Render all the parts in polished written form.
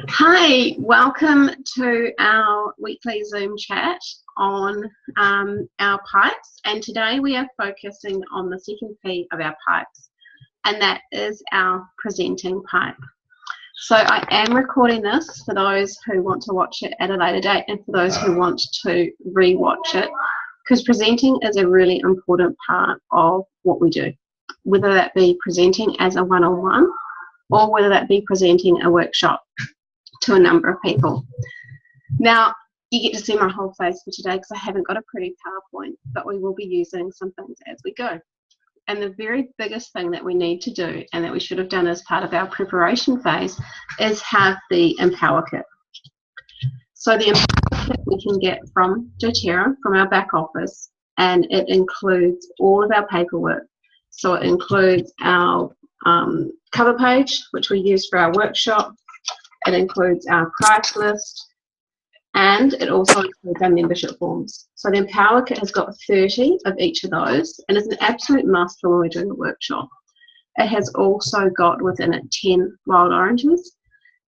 Hi, welcome to our weekly Zoom chat on our pipes, and today we are focusing on the second P of our pipes, and that is our presenting pipe. So I am recording this for those who want to watch it at a later date and for those who want to re-watch it, because presenting is a really important part of what we do, whether that be presenting as a one-on-one or whether that be presenting a workshop to a number of people. Now, you get to see my whole face for today because I haven't got a pretty PowerPoint, but we will be using some things as we go. And the very biggest thing that we need to do, and that we should have done as part of our preparation phase, is have the Empower Kit. So the Empower Kit we can get from doTERRA, from our back office, and it includes all of our paperwork. So it includes our cover page, which we use for our workshop. It includes our price list, and it also includes our membership forms. So the Empower Kit has got 30 of each of those, and it's an absolute must for when we're doing a workshop. It has also got within it 10 wild oranges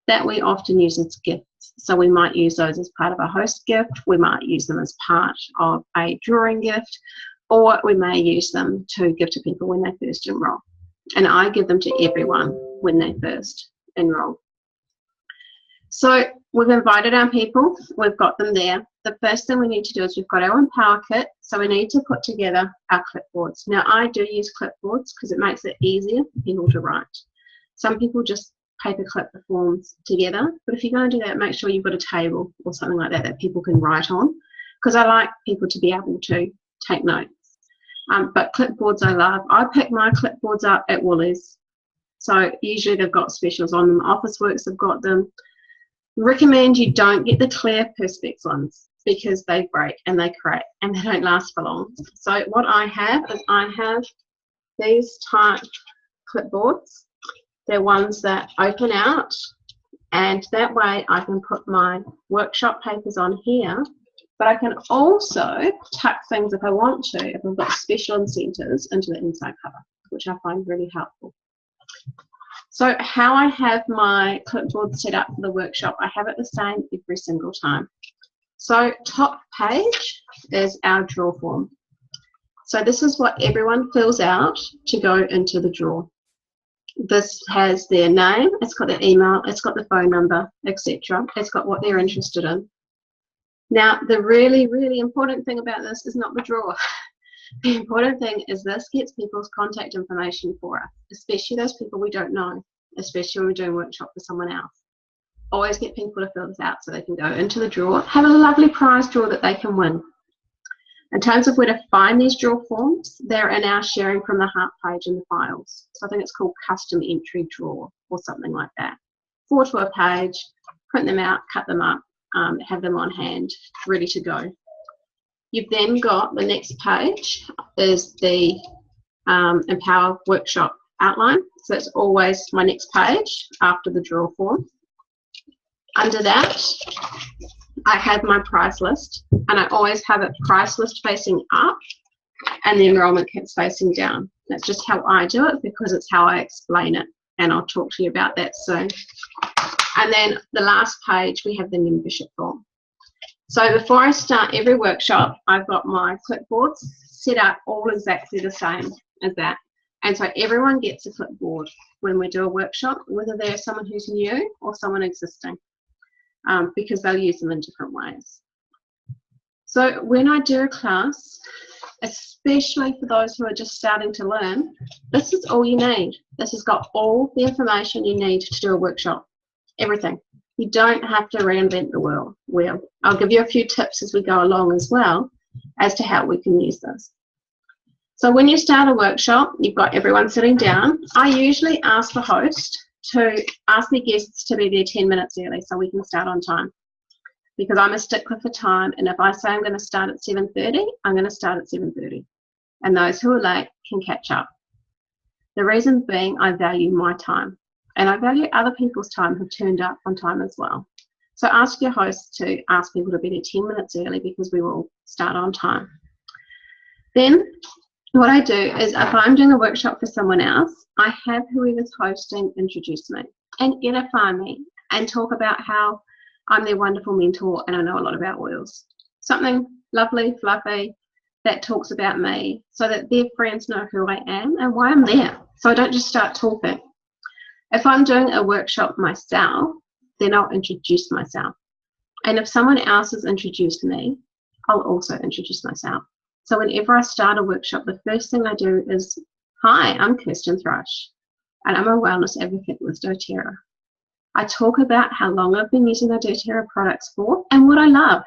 that we often use as gifts. So we might use those as part of a host gift, we might use them as part of a drawing gift, or we may use them to give to people when they first enroll. And I give them to everyone when they first enroll. So we've invited our people, we've got them there. The first thing we need to do is we've got our Empower Kit, so we need to put together our clipboards. Now I do use clipboards because it makes it easier for people to write. Some people just paper clip the forms together, but if you're going to do that, make sure you've got a table or something like that that people can write on, because I like people to be able to take notes. But clipboards I love. I pick my clipboards up at Woolies, so usually they've got specials on them. Officeworks have got them. Recommend you don't get the clear Perspex ones because they break and they crack and they don't last for long. So what I have is I have these type clipboards. They're ones that open out, and that way I can put my workshop papers on here, but I can also tuck things if I want to, if I've got special incentives, into the inside cover, which I find really helpful. So how I have my clipboard set up for the workshop, I have it the same every single time. So top page is our draw form. So this is what everyone fills out to go into the draw. This has their name, it's got their email, it's got the phone number, etc. It's got what they're interested in. Now, the really, really important thing about this is not the draw. The important thing is this gets people's contact information for us, especially those people we don't know, especially when we're doing a workshop for someone else. Always get people to fill this out so they can go into the draw, have a lovely prize draw that they can win. In terms of where to find these draw forms, they're in our sharing from the heart page in the files. So I think it's called custom entry draw or something like that. 4 to a page, print them out, cut them up, have them on hand, ready to go. You've then got the next page is the Empower Workshop outline. So it's always my next page after the draw form. Under that, I have my price list, and I always have it price list facing up and the enrollment kit's facing down. That's just how I do it because it's how I explain it, and I'll talk to you about that soon. And then the last page, we have the membership form. So before I start every workshop, I've got my clipboards set up all exactly the same as that. And so everyone gets a clipboard when we do a workshop, whether they're someone who's new or someone existing, because they'll use them in different ways. So when I do a class, especially for those who are just starting to learn, this is all you need. This has got all the information you need to do a workshop, everything. You don't have to reinvent the wheel. I'll give you a few tips as we go along as well as to how we can use this. So when you start a workshop, you've got everyone sitting down. I usually ask the host to ask the guests to be there 10 minutes early so we can start on time, because I'm a stickler for time, and if I say I'm going to start at 7:30, I'm going to start at 7:30, and those who are late can catch up. The reason being, I value my time, and I value other people's time who've turned up on time as well. So ask your host to ask people to be there 10 minutes early because we will start on time. Then what I do is if I'm doing a workshop for someone else, I have whoever's hosting introduce me. and edify me and talk about how I'm their wonderful mentor and I know a lot about oils. Something lovely, fluffy, that talks about me so that their friends know who I am and why I'm there. So I don't just start talking. If I'm doing a workshop myself, then I'll introduce myself. And if someone else has introduced me, I'll also introduce myself. So whenever I start a workshop, the first thing I do is, hi, I'm Kirsten Thrush, and I'm a wellness advocate with doTERRA. I talk about how long I've been using the doTERRA products for and what I love.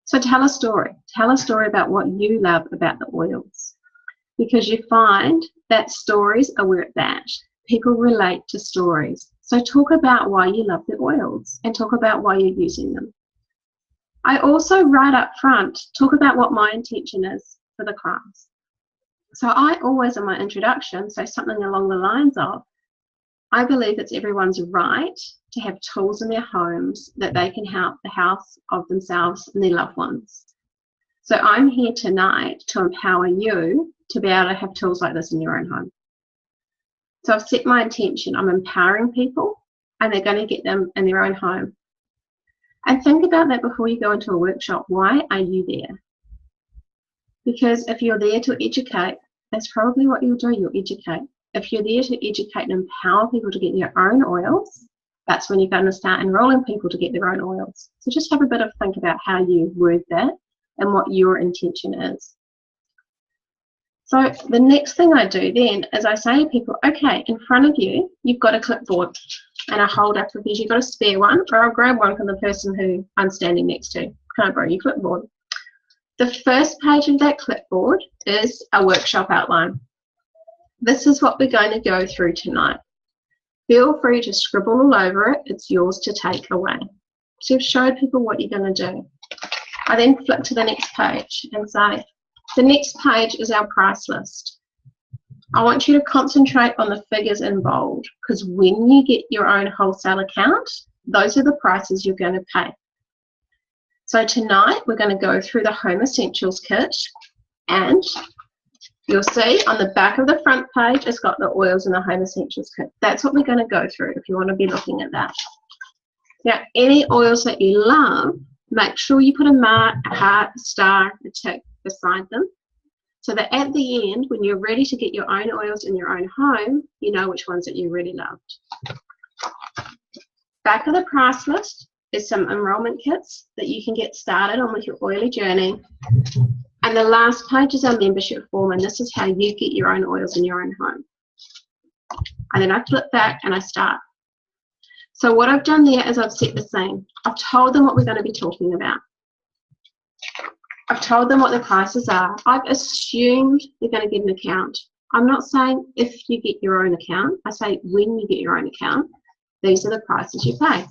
So tell a story. Tell a story about what you love about the oils, because you find that stories are where it's at. People relate to stories. So talk about why you love the oils and talk about why you're using them. I also, right up front, talk about what my intention is for the class. So I always, in my introduction, say something along the lines of, I believe it's everyone's right to have tools in their homes that they can help the health of themselves and their loved ones. So I'm here tonight to empower you to be able to have tools like this in your own home. So I've set my intention. I'm empowering people and they're going to get them in their own home. And think about that before you go into a workshop. Why are you there? Because if you're there to educate, that's probably what you'll do. You'll educate. If you're there to educate and empower people to get their own oils, that's when you're going to start enrolling people to get their own oils. So just have a bit of think about how you word that and what your intention is. So the next thing I do then is I say to people, okay, in front of you, you've got a clipboard, and I hold up because you've got a spare one, or I'll grab one from the person who I'm standing next to. Can I borrow your clipboard? The first page of that clipboard is a workshop outline. This is what we're going to go through tonight. Feel free to scribble all over it. It's yours to take away. So you've showed people what you're going to do. I then flip to the next page and say, the next page is our price list. I want you to concentrate on the figures in bold, because when you get your own wholesale account, those are the prices you're going to pay. So tonight we're going to go through the Home Essentials kit, and you'll see on the back of the front page it's got the oils in the Home Essentials kit. That's what we're going to go through if you want to be looking at that. Now, any oils that you love, make sure you put a mark, a heart, a star, a tick beside them, so that at the end, when you're ready to get your own oils in your own home, you know which ones that you really loved. Back of the price list is some enrollment kits that you can get started on with your oily journey. And the last page is our membership form, and this is how you get your own oils in your own home. And then I flip back and I start. So what I've done there is I've set the scene. I've told them what we're going to be talking about. I've told them what the prices are. I've assumed they're going to get an account. I'm not saying if you get your own account. I say when you get your own account, these are the prices you pay.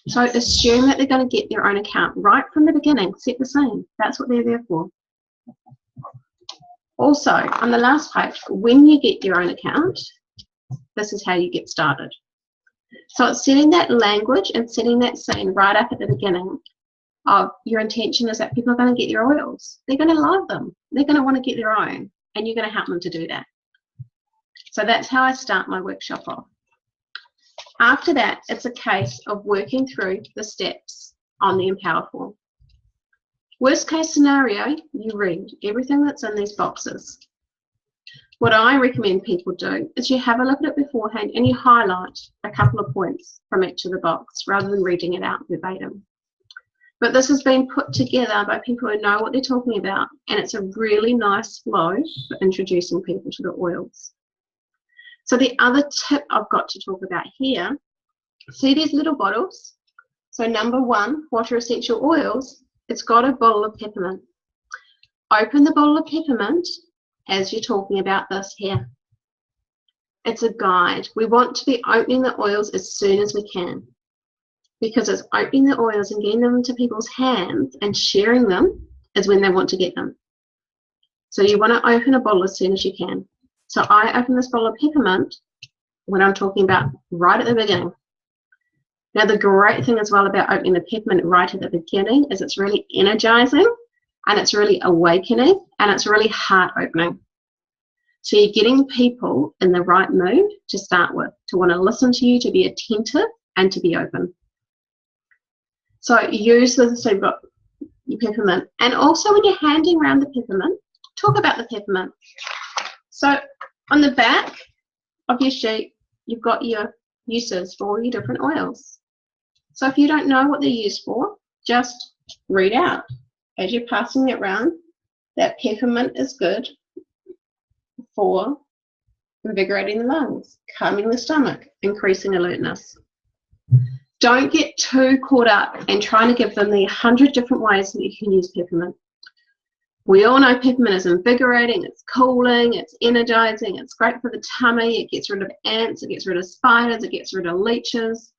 So assume that they're going to get their own account right from the beginning. Set the scene. That's what they're there for. Also, on the last page, when you get your own account, this is how you get started. So it's setting that language and setting that scene right up at the beginning of your intention is that people are going to get your oils. They're going to love them. They're going to want to get their own, and you're going to help them to do that. So that's how I start my workshop off. After that, it's a case of working through the steps on the Empower form. Worst case scenario, you read everything that's in these boxes. What I recommend people do is you have a look at it beforehand and you highlight a couple of points from each of the box rather than reading it out verbatim. But this has been put together by people who know what they're talking about, and it's a really nice flow for introducing people to the oils. So the other tip I've got to talk about here, see these little bottles? So number 1, water essential oils, it's got a bottle of peppermint. Open the bottle of peppermint as you're talking about this here. It's a guide. We want to be opening the oils as soon as we can, because it's opening the oils and getting them into people's hands and sharing them is when they want to get them. So you want to open a bottle as soon as you can. So I open this bottle of peppermint when I'm talking about right at the beginning. Now the great thing as well about opening the peppermint right at the beginning is it's really energizing and it's really awakening and it's really heart opening. So you're getting people in the right mood to start with, to want to listen to you, to be attentive and to be open. So use this, so you've got your peppermint. And also when you're handing around the peppermint, talk about the peppermint. So on the back of your sheet, you've got your uses for all your different oils. So if you don't know what they're used for, just read out as you're passing it around that peppermint is good for invigorating the lungs, calming the stomach, increasing alertness. Don't get too caught up in trying to give them the 100 different ways that you can use peppermint. We all know peppermint is invigorating, it's cooling, it's energizing, it's great for the tummy, it gets rid of ants, it gets rid of spiders, it gets rid of leeches.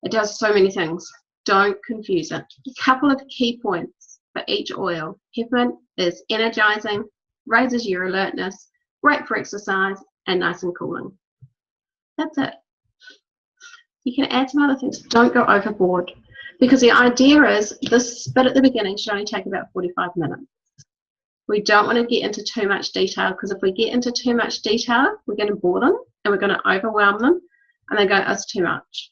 It does so many things. Don't confuse it. A couple of key points for each oil. Peppermint is energizing, raises your alertness, great for exercise, and nice and cooling. That's it. You can add some other things. Don't go overboard, because the idea is this bit at the beginning should only take about 45 minutes. We don't want to get into too much detail, because if we get into too much detail, we're going to bore them and we're going to overwhelm them and they go, it's too much.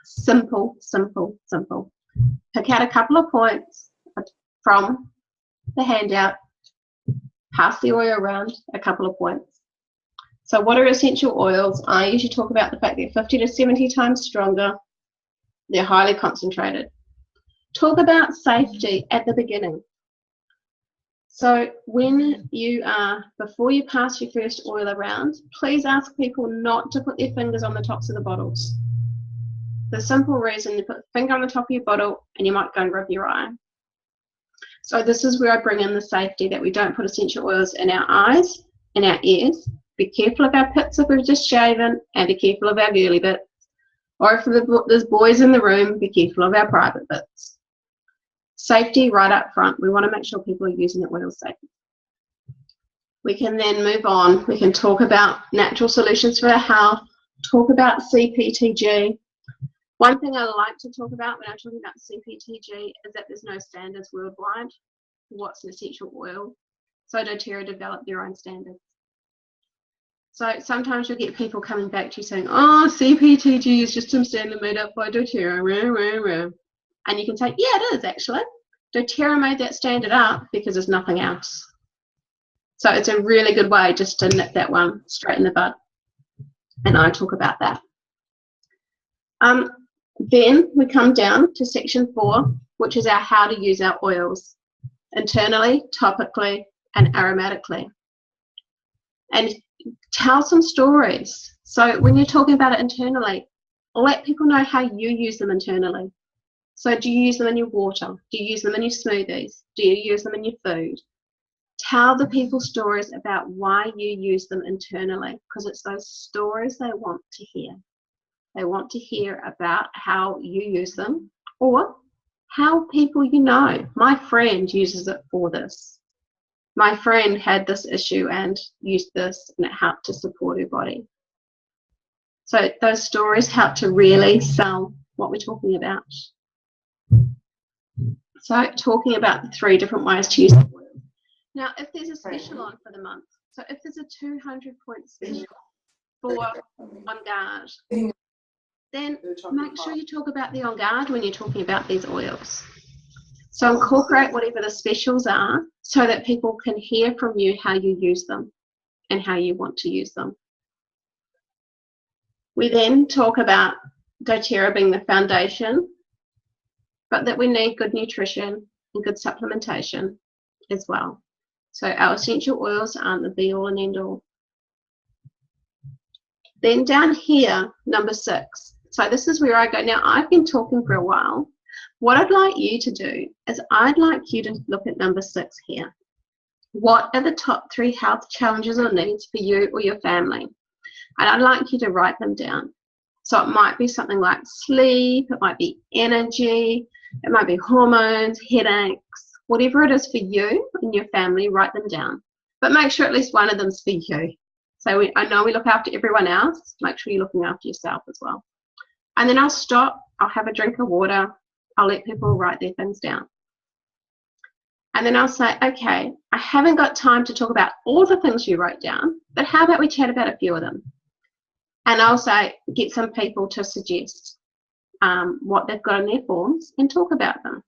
Simple, simple, simple. Pick out a couple of points from the handout, pass the oil around, a couple of points. So what are essential oils? I usually talk about the fact they're 50 to 70 times stronger. They're highly concentrated. Talk about safety at the beginning. So when you before you pass your first oil around, please ask people not to put their fingers on the tops of the bottles. The simple reason, you put a finger on the top of your bottle and you might go and rub your eye. So this is where I bring in the safety, that we don't put essential oils in our eyes, in our ears. Be careful of our pits if we've just shaven, and be careful of our girly bits. Or if there's boys in the room, be careful of our private bits. Safety right up front. We want to make sure people are using the oil safely. We can then move on. We can talk about natural solutions for our health, talk about CPTG. One thing I like to talk about when I'm talking about CPTG is that there's no standards worldwide for what's an essential oil. So doTERRA developed their own standards. So sometimes you'll get people coming back to you saying, oh, CPTG is just some standard made up by doTERRA. And you can say, yeah, it is actually. doTERRA made that standard up because there's nothing else. So it's a really good way just to nip that one straight in the bud. And I talk about that. Then we come down to section 4, which is our how to use our oils internally, topically, and aromatically. And tell some stories. So when you're talking about it internally, let people know how you use them internally. So do you use them in your water? Do you use them in your smoothies? Do you use them in your food? Tell the people stories about why you use them internally, because it's those stories they want to hear. They want to hear about how you use them, or how people you know. My friend uses it for this. My friend had this issue and used this, and it helped to support her body. So those stories help to really sell what we're talking about. So talking about the 3 different ways to use the oil. Now, if there's a special on for the month, so if there's a 200-point special for On Guard, then make sure you talk about the On Guard when you're talking about these oils. So incorporate whatever the specials are so that people can hear from you how you use them and how you want to use them. We then talk about doTERRA being the foundation, but that we need good nutrition and good supplementation as well. So our essential oils aren't the be-all and end-all. Then down here, number 6. So this is where I go. Now, I've been talking for a while. What I'd like you to do is I'd like you to look at number 6 here. What are the top 3 health challenges or needs for you or your family? And I'd like you to write them down. So it might be something like sleep, it might be energy, it might be hormones, headaches, whatever it is for you and your family, write them down. But make sure at least one of them's for you. So I know we look after everyone else, make sure you're looking after yourself as well. And then I'll stop, I'll have a drink of water, I'll let people write their things down. And then I'll say, okay, I haven't got time to talk about all the things you wrote down, but how about we chat about a few of them? And I'll say, get some people to suggest what they've got in their forms and talk about them.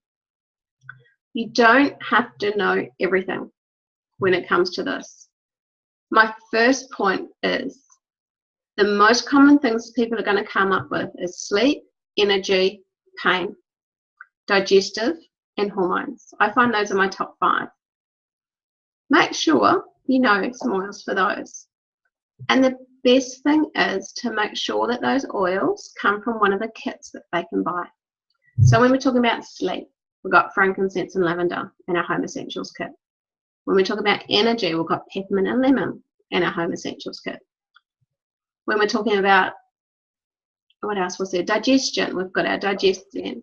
You don't have to know everything when it comes to this. My first point is the most common things people are going to come up with is sleep, energy, pain, digestive, and hormones. I find those are my top 5. Make sure you know some oils for those. And the best thing is to make sure that those oils come from one of the kits that they can buy. So when we're talking about sleep, we've got frankincense and lavender in our Home Essentials kit. When we're talking about energy, we've got peppermint and lemon in our Home Essentials kit. When we're talking about, what else was there? Digestion, we've got our Digestion.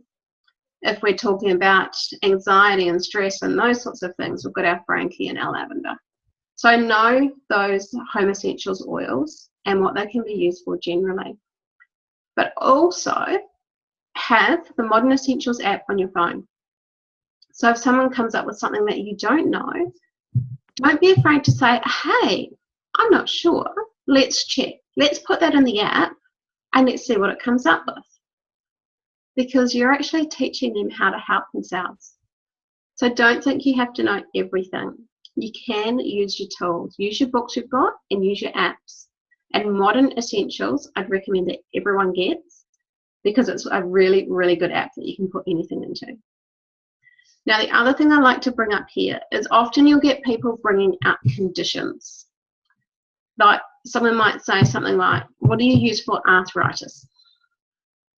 If we're talking about anxiety and stress and those sorts of things, we've got our Frankie and our lavender. So know those Home Essentials oils and what they can be used for generally. But also have the Modern Essentials app on your phone. So if someone comes up with something that you don't know, don't be afraid to say, hey, I'm not sure. Let's check. Let's put that in the app and let's see what it comes up with. Because you're actually teaching them how to help themselves. So don't think you have to know everything. You can use your tools. Use your books you've got and use your apps. And Modern Essentials, I'd recommend that everyone gets because it's a really, really good app that you can put anything into. Now, the other thing I like to bring up here is often you'll get people bringing up conditions. Like someone might say something like, what do you use for arthritis?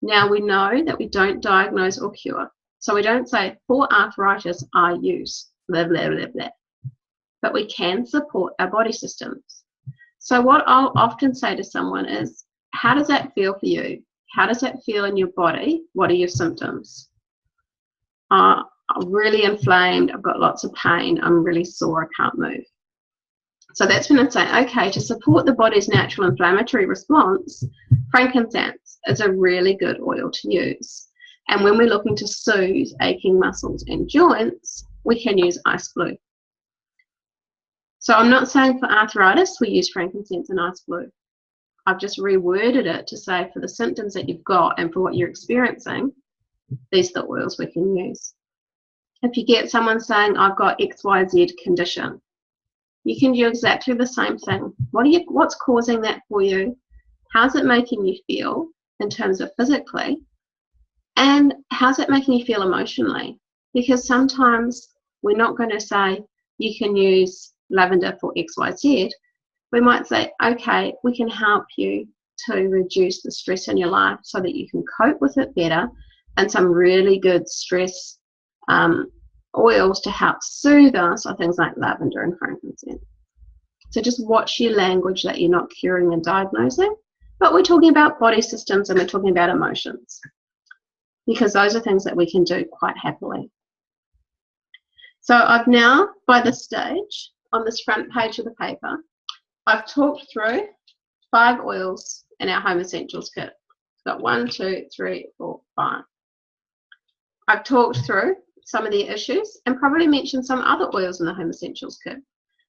Now, we know that we don't diagnose or cure. So we don't say, for arthritis, I use blah, blah, blah, blah. But we can support our body systems. So what I'll often say to someone is, how does that feel for you? How does that feel in your body? What are your symptoms? I'm really inflamed. I've got lots of pain. I'm really sore. I can't move. So that's when I say, okay, to support the body's natural inflammatory response, frankincense is a really good oil to use. And when we're looking to soothe aching muscles and joints, we can use ice blue. So I'm not saying for arthritis, we use frankincense and ice blue. I've just reworded it to say for the symptoms that you've got and for what you're experiencing, these are the oils we can use. If you get someone saying, I've got XYZ condition, you can do exactly the same thing. What's causing that for you? How's it making you feel in terms of physically? And how's it making you feel emotionally? Because sometimes we're not going to say you can use lavender for XYZ. We might say, okay, we can help you to reduce the stress in your life so that you can cope with it better, and some really good stress oils to help soothe us are things like lavender and frankincense. So just watch your language that you're not curing and diagnosing, but we're talking about body systems and we're talking about emotions, because those are things that we can do quite happily. So I've now, by this stage, on this front page of the paper, I've talked through 5 oils in our Home Essentials kit. Got 1, 2, 3, 4, 5. I've talked through some of the issues and probably mentioned some other oils in the Home Essentials kit.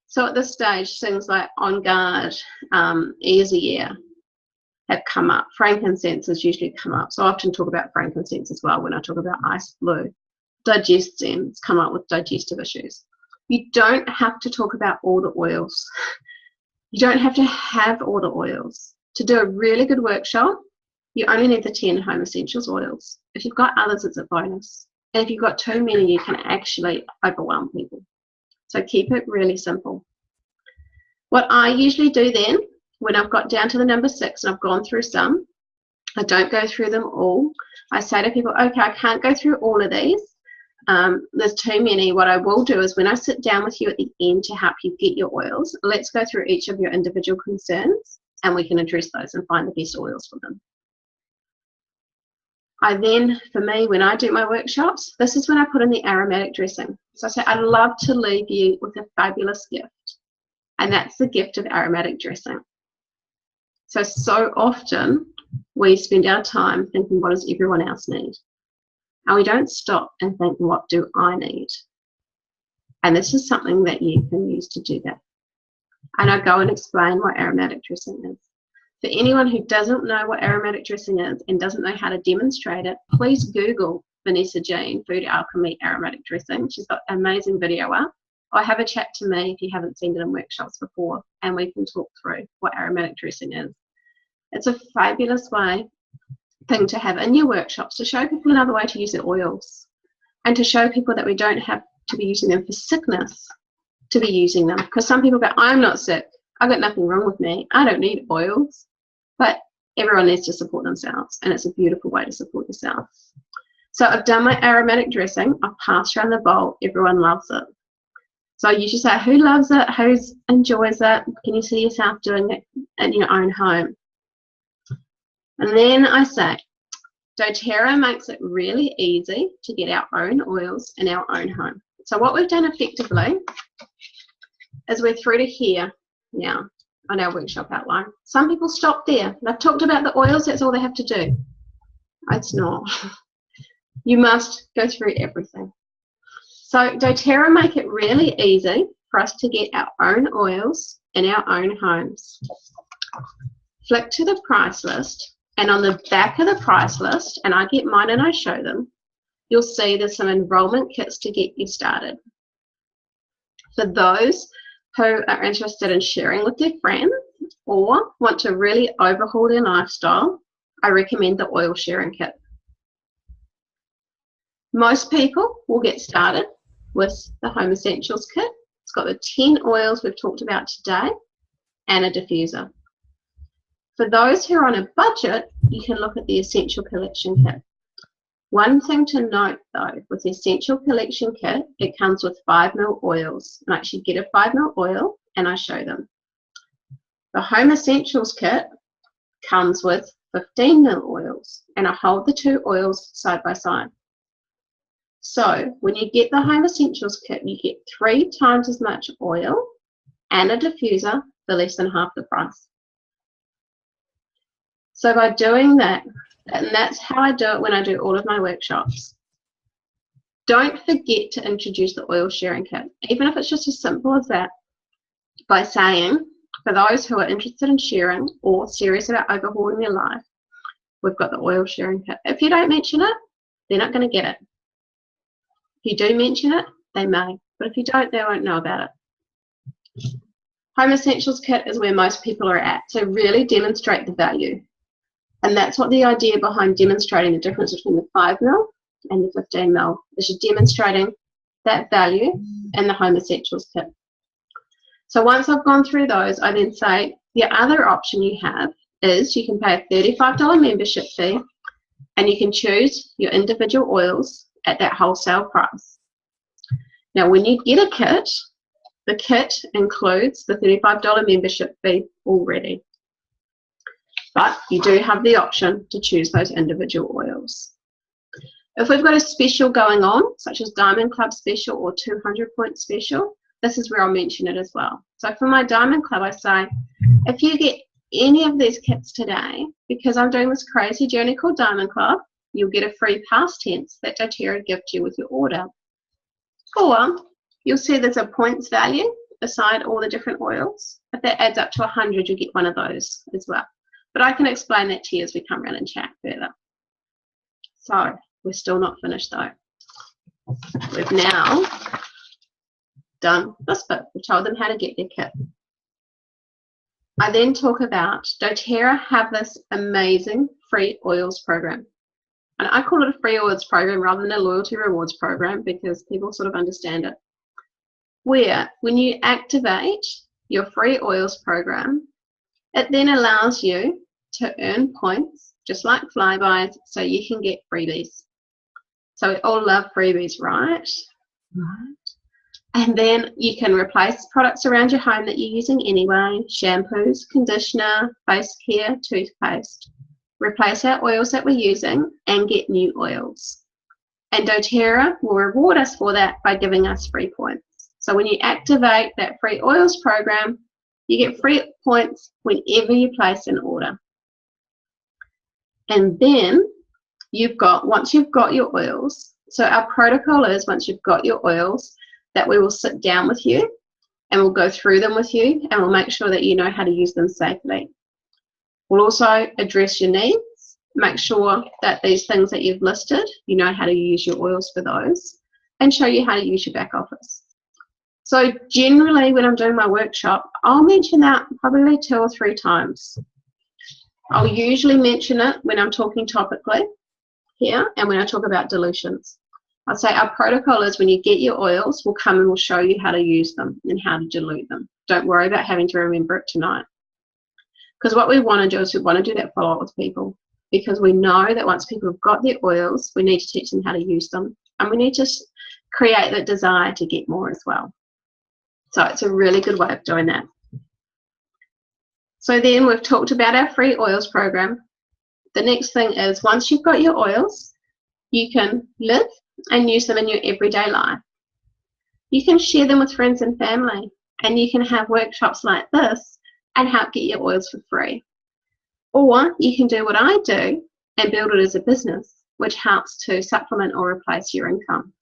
So at this stage, things like On Guard, Easy Air have come up. Frankincense has usually come up. So I often talk about frankincense as well when I talk about ice blue. Digestion's come up with digestive issues. You don't have to talk about all the oils. You don't have to have all the oils. To do a really good workshop, you only need the 10 Home Essentials oils. If you've got others, it's a bonus. And if you've got too many, you can actually overwhelm people. So keep it really simple. What I usually do then, when I've got down to the number 6 and I've gone through some, I don't go through them all. I say to people, okay, I can't go through all of these. There's too many. What I will do is when I sit down with you at the end to help you get your oils, let's go through each of your individual concerns and we can address those and find the best oils for them. I then, for me, when I do my workshops, this is when I put in the aromatic dressing. So I say, I'd love to leave you with a fabulous gift, and that's the gift of aromatic dressing. So often we spend our time thinking, what does everyone else need? And we don't stop and think, what do I need? And this is something that you can use to do that. And I'll go and explain what aromatic dressing is. For anyone who doesn't know what aromatic dressing is and doesn't know how to demonstrate it, please Google Vanessa Jean Food Alchemy aromatic dressing. She's got an amazing video up. Or have a chat to me if you haven't seen it in workshops before, and we can talk through what aromatic dressing is. It's a fabulous thing to have in your workshops to show people another way to use their oils, and to show people that we don't have to be using them for sickness, to be using them. Because some people go, I'm not sick, I've got nothing wrong with me, I don't need oils. But everyone needs to support themselves, and it's a beautiful way to support yourself. So I've done my aromatic dressing, I've passed around the bowl, everyone loves it. So you should say, who loves it, who enjoys it, can you see yourself doing it in your own home? And then I say, doTERRA makes it really easy to get our own oils in our own home. So what we've done effectively is we're through to here now on our workshop outline. Some people stop there. I've talked about the oils, that's all they have to do. It's not. You must go through everything. So doTERRA make it really easy for us to get our own oils in our own homes. Flick to the price list, and on the back of the price list, and I get mine and I show them, you'll see there's some enrollment kits to get you started. For those who are interested in sharing with their friends or want to really overhaul their lifestyle, I recommend the oil sharing kit. Most people will get started with the Home Essentials kit. It's got the 10 oils we've talked about today and a diffuser. For those who are on a budget, you can look at the Essential Collection kit. One thing to note though, with the Essential Collection kit, it comes with 5 ml oils. And I actually get a 5 ml oil and I show them. The Home Essentials kit comes with 15 ml oils, and I hold the 2 oils side by side. So when you get the Home Essentials kit, you get 3 times as much oil and a diffuser for less than half the price. So by doing that, and that's how I do it when I do all of my workshops, don't forget to introduce the oil sharing kit, even if it's just as simple as that, by saying, for those who are interested in sharing or serious about overhauling their life, we've got the oil sharing kit. If you don't mention it, they're not going to get it. If you do mention it, they may, but if you don't, they won't know about it. Home Essentials kit is where most people are at, so really demonstrate the value. And that's what the idea behind demonstrating the difference between the 5 ml and the 15 ml is, you're demonstrating that value in the Home Essentials kit. So once I've gone through those, I then say the other option you have is you can pay a $35 membership fee and you can choose your individual oils at that wholesale price. Now when you get a kit, the kit includes the $35 membership fee already. But you do have the option to choose those individual oils. If we've got a special going on, such as Diamond Club special or 200 point special, this is where I'll mention it as well. So for my Diamond Club, I say, if you get any of these kits today, because I'm doing this crazy journey called Diamond Club, you'll get a free past tense that doTERRA gives you with your order. Or you'll see there's a points value beside all the different oils. If that adds up to 100, you'll get one of those as well. But I can explain that to you as we come around and chat further. So we're still not finished though. We've now done this bit. We've told them how to get their kit. I then talk about doTERRA have this amazing free oils program. And I call it a free oils program rather than a loyalty rewards program because people sort of understand it. Where when you activate your free oils program, it then allows you to earn points, just like flybys, so you can get freebies. So we all love freebies, right? Right. And then you can replace products around your home that you're using anyway, shampoos, conditioner, face care, toothpaste. Replace our oils that we're using and get new oils. And doTERRA will reward us for that by giving us free points. So when you activate that free oils program, you get free points whenever you place an order. And then once you've got your oils, so our protocol is once you've got your oils, that we will sit down with you and we'll go through them with you, and we'll make sure that you know how to use them safely. We'll also address your needs, make sure that these things that you've listed, you know how to use your oils for those, and show you how to use your back office. So generally when I'm doing my workshop, I'll mention that probably 2 or 3 times. I'll usually mention it when I'm talking topically here and when I talk about dilutions. I'll say our protocol is when you get your oils, we'll come and we'll show you how to use them and how to dilute them. Don't worry about having to remember it tonight. Because what we want to do is we want to do that follow-up with people, because we know that once people have got their oils, we need to teach them how to use them, and we need to create that desire to get more as well. So it's a really good way of doing that. So then we've talked about our free oils program. The next thing is, once you've got your oils, you can live and use them in your everyday life. You can share them with friends and family, and you can have workshops like this and help get your oils for free. Or you can do what I do and build it as a business, which helps to supplement or replace your income.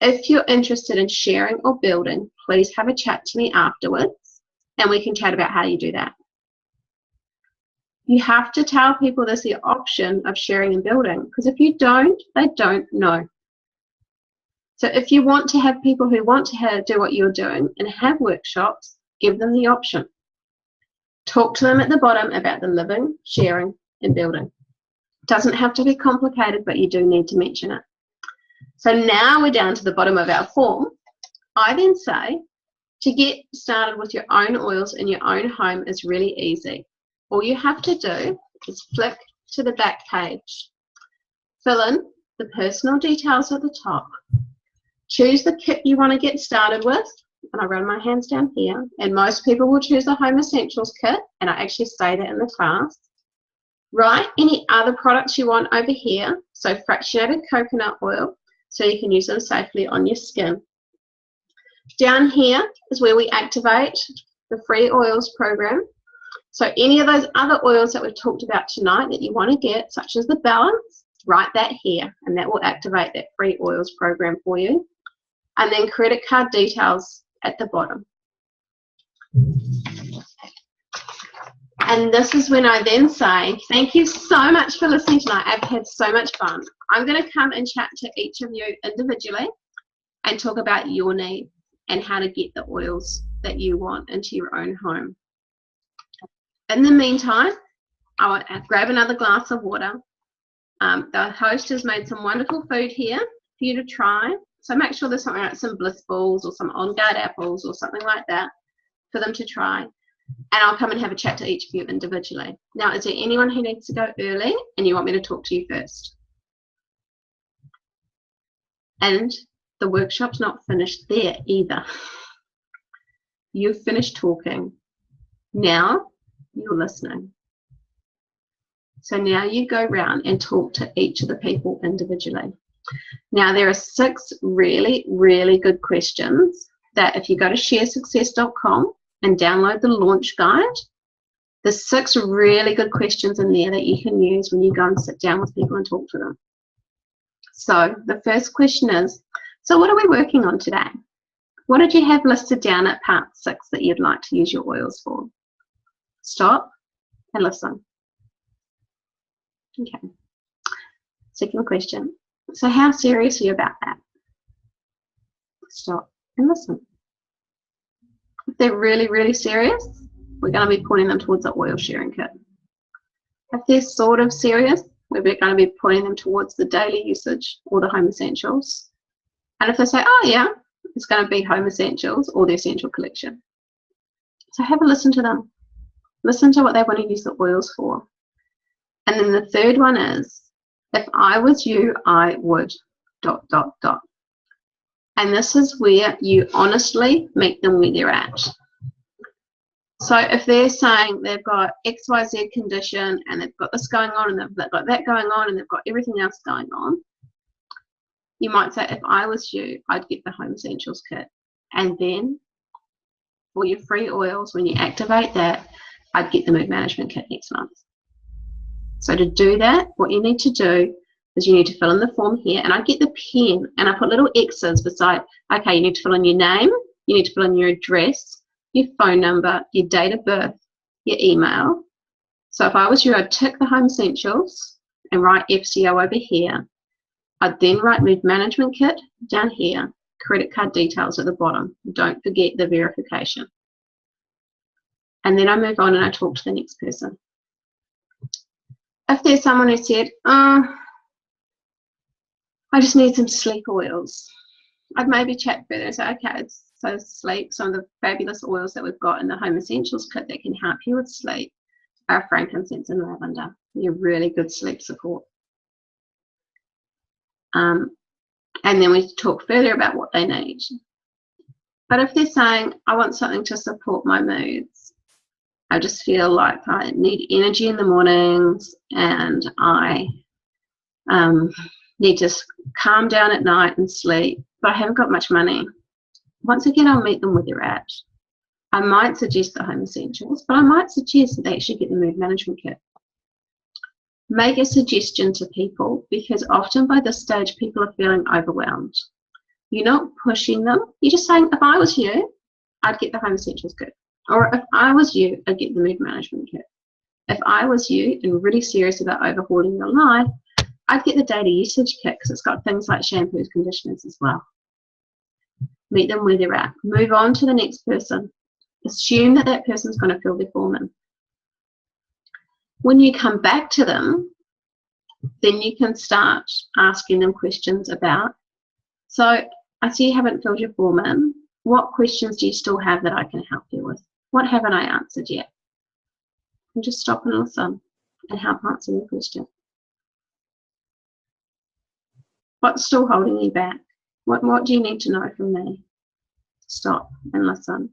If you're interested in sharing or building, please have a chat to me afterwards and we can chat about how you do that. You have to tell people there's the option of sharing and building, because if you don't, they don't know. So if you want to have people who want to do what you're doing and have workshops, give them the option. Talk to them at the bottom about the living, sharing and building. It doesn't have to be complicated, but you do need to mention it. So now we're down to the bottom of our form. I then say, to get started with your own oils in your own home is really easy. All you have to do is flick to the back page. Fill in the personal details at the top. Choose the kit you want to get started with. And I run my hands down here. And most people will choose the Home Essentials kit. And I actually say that in the class. Write any other products you want over here. So fractionated coconut oil, so you can use them safely on your skin. Down here is where we activate the free oils program. So any of those other oils that we've talked about tonight that you want to get, such as the balance, write that here, and that will activate that free oils program for you. And then credit card details at the bottom. And this is when I then say, thank you so much for listening tonight. I've had so much fun. I'm going to come and chat to each of you individually and talk about your needs and how to get the oils that you want into your own home. In the meantime, I want to grab another glass of water. The host has made some wonderful food here for you to try. So make sure there's something like some Bliss balls or some On Guard apples or something like that for them to try. And I'll come and have a chat to each of you individually. Now, is there anyone who needs to go early and you want me to talk to you first? And the workshop's not finished there either. You've finished talking. Now you're listening. So now you go round and talk to each of the people individually. Now there are 6 really, really good questions that if you go to sharesuccess.com and download the launch guide, there's 6 really good questions in there that you can use when you go and sit down with people and talk to them. So the first question is, so what are we working on today? What did you have listed down at part 6 that you'd like to use your oils for? Stop and listen. Okay. Second question. So how serious are you about that? Stop and listen. If they're really, really serious, we're going to be pointing them towards the oil sharing kit. If they're sort of serious, we're going to be pointing them towards the daily usage or the Home Essentials. And if they say, oh yeah, it's going to be Home Essentials or the Essential Collection. So have a listen to them. Listen to what they want to use the oils for. And then the third one is, if I was you, I would ... And this is where you honestly meet them where they're at. So if they're saying they've got XYZ condition and they've got this going on and they've got that going on and they've got everything else going on, you might say, if I was you, I'd get the Home Essentials kit. And then for your free oils, when you activate that, I'd get the mood management kit next month. So to do that, what you need to do is you need to fill in the form here, and I get the pen and I put little X's beside, okay, you need to fill in your name, you need to fill in your address, your phone number, your date of birth, your email. So if I was you, I'd tick the home essentials and write FCO over here. I'd then write Move Management Kit down here, credit card details at the bottom. Don't forget the verification. And then I move on and I talk to the next person. If there's someone who said, I just need some sleep oils, I'd maybe chat further and say, okay, so sleep, some of the fabulous oils that we've got in the Home Essentials kit that can help you with sleep are frankincense and lavender. They're really good sleep support. And then we talk further about what they need. But if they're saying, I want something to support my moods, I just feel like I need energy in the mornings and I need to calm down at night and sleep, but I haven't got much money. Once again, I'll meet them where they're at. I might suggest the Home Essentials, but I might suggest that they actually get the Mood Management Kit. Make a suggestion to people, because often by this stage, people are feeling overwhelmed. You're not pushing them. You're just saying, if I was you, I'd get the Home Essentials Kit. Or if I was you, I'd get the Mood Management Kit. If I was you and really serious about overhauling your life, I'd get the Data Usage Kit, because it's got things like shampoos, conditioners as well. Meet them where they're at. Move on to the next person. Assume that that person's going to fill their form in. When you come back to them, then you can start asking them questions about, so I see you haven't filled your form in. What questions do you still have that I can help you with? What haven't I answered yet? And just stop and listen and help answer your question. What's still holding you back? What do you need to know from me? Stop and listen.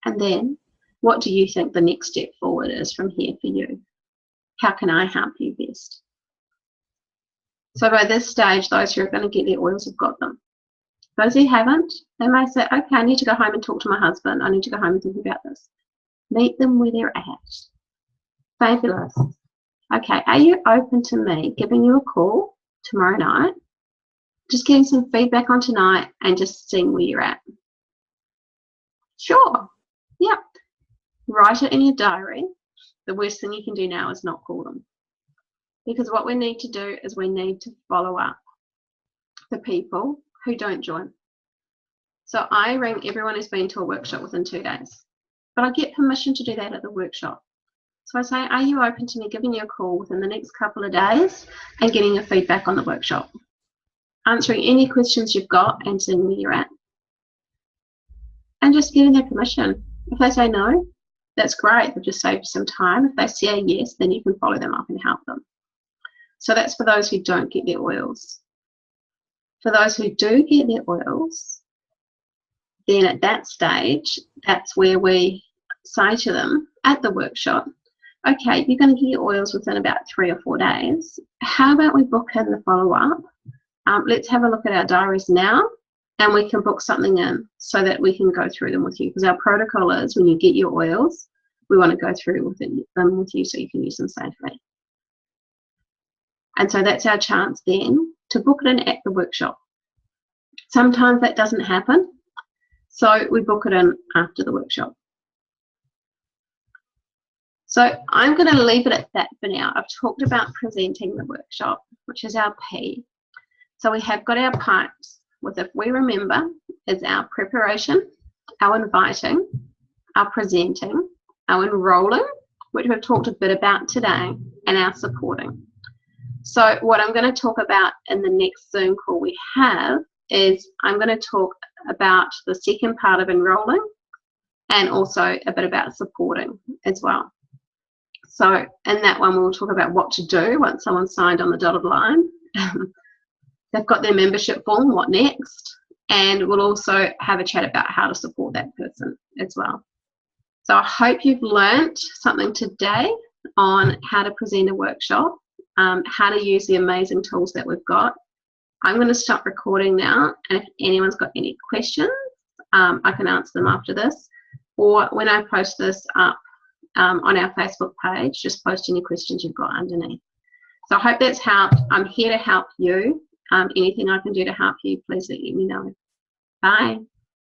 And then, what do you think the next step forward is from here for you? How can I help you best? So by this stage, those who are going to get their oils have got them. Those who haven't, they may say, okay, I need to go home and talk to my husband. I need to go home and think about this. Meet them where they're at. Fabulous. Okay, are you open to me giving you a call tomorrow night, just getting some feedback on tonight and just seeing where you're at? Sure. Yep. Write it in your diary. The worst thing you can do now is not call them. Because what we need to do is we need to follow up the people who don't join. So I ring everyone who's been to a workshop within 2 days. But I get permission to do that at the workshop. So I say, are you open to me giving you a call within the next couple of days and getting your feedback on the workshop? Answering any questions you've got and seeing where you're at. And just giving their permission. If they say no, that's great. They've just saved you some time. If they say yes, then you can follow them up and help them. So that's for those who don't get their oils. For those who do get their oils, then at that stage, that's where we say to them at the workshop, okay, you're going to get your oils within about 3 or 4 days. How about we book in the follow-up? Let's have a look at our diaries now, and we can book something in so that we can go through them with you. Because our protocol is when you get your oils, we want to go through them with you so you can use them safely. And so that's our chance then to book it in at the workshop. Sometimes that doesn't happen, so we book it in after the workshop. So I'm going to leave it at that for now. I've talked about presenting the workshop, which is our P. So we have got our pipes with, if we remember, is our preparation, our inviting, our presenting, our enrolling, which we've talked a bit about today, and our supporting. So what I'm going to talk about in the next Zoom call we have is I'm going to talk about the second part of enrolling and also a bit about supporting as well. So in that one, we'll talk about what to do once someone's signed on the dotted line. They've got their membership form, what next? And we'll also have a chat about how to support that person as well. So I hope you've learnt something today on how to present a workshop, how to use the amazing tools that we've got. I'm going to stop recording now, and if anyone's got any questions, I can answer them after this, or when I post this up on our Facebook page, just post any questions you've got underneath. So I hope that's helped. I'm here to help you. Anything I can do to help you, please let me know. Bye.